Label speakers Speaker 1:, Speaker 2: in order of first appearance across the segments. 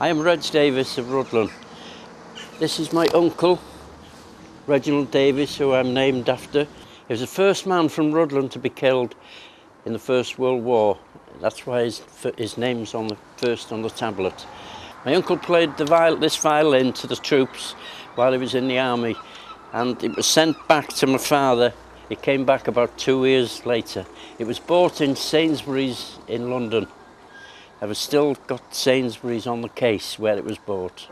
Speaker 1: I am Reg Davies of Rhuddlan. This is my uncle, Reginald Davies, who I'm named after. He was the first man from Rhuddlan to be killed in the First World War. That's why his name's on the tablet. My uncle played this violin to the troops while he was in the army, and it was sent back to my father. It came back about 2 years later. It was bought in Sainsbury's in London. I've still got Sainsbury's on the case where it was bought.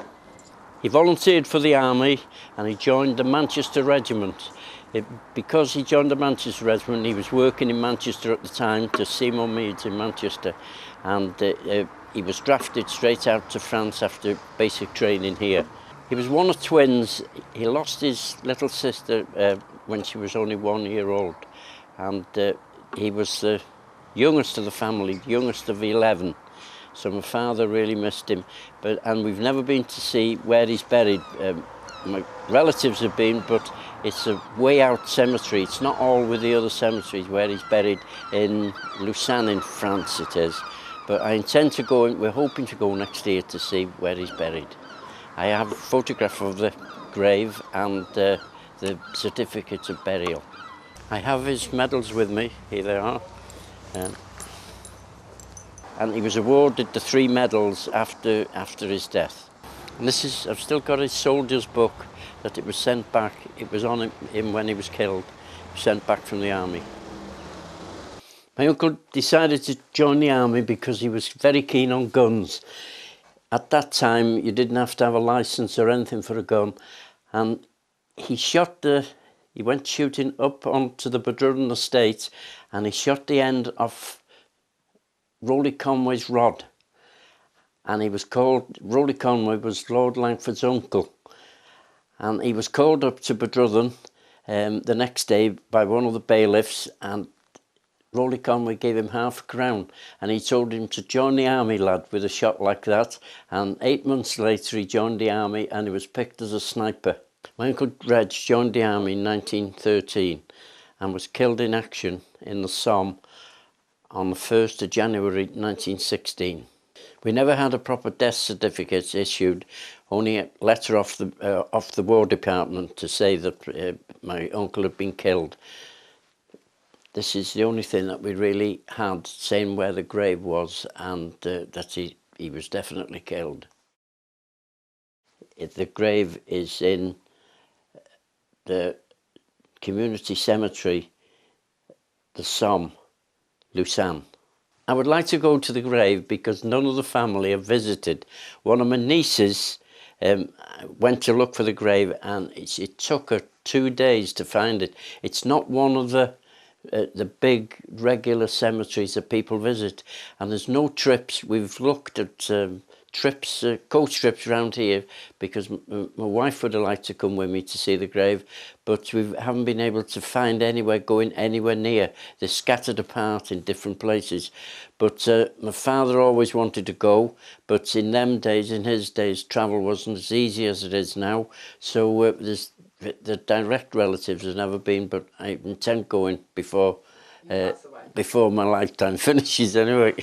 Speaker 1: He volunteered for the army and he joined the Manchester Regiment. Because he joined the Manchester Regiment, he was working in Manchester at the time to Seymour Meads in Manchester, and he was drafted straight out to France after basic training here. He was one of twins. He lost his little sister when she was only 1 year old, and he was the youngest of the family, youngest of 11. So my father really missed him, and we've never been to see where he's buried. My relatives have been, but it's a way out cemetery. It's not all with the other cemeteries where he's buried in Rhuddlan in France it is. But I intend to go, we're hoping to go next year to see where he's buried. I have a photograph of the grave and the certificates of burial. I have his medals with me, here they are. And he was awarded the 3 medals after his death. And I've still got his soldier's book that it was sent back. It was on him when he was killed, sent back from the army. My uncle decided to join the army because he was very keen on guns. At that time, you didn't have to have a license or anything for a gun. And he went shooting up onto the Rhuddlan estate, and he shot the end of Roly Conway's rod, and Roly Conway was Lord Langford's uncle, and he was called up to Rhuddlan the next day by one of the bailiffs, and Roly Conway gave him £5, and he told him to join the army, lad, with a shot like that. And 8 months later he joined the army and he was picked as a sniper. My uncle Reg joined the army in 1913 and was killed in action in the Somme on the 1st of January 1916. We never had a proper death certificate issued, only a letter off the War Department to say that my uncle had been killed. This is the only thing that we really had, saying where the grave was and that he was definitely killed. The grave is in the community cemetery, the Somme, Rhuddlan. I would like to go to the grave because none of the family have visited. One of my nieces went to look for the grave, and it took her 2 days to find it. It's not one of the big regular cemeteries that people visit, and there's no trips. We've looked at coach trips around here because my wife would have liked to come with me to see the grave, but we haven't been able to find going anywhere near. They're scattered apart in different places. But my father always wanted to go, but in his days, travel wasn't as easy as it is now. So the direct relatives have never been, but I intend going before my lifetime finishes anyway.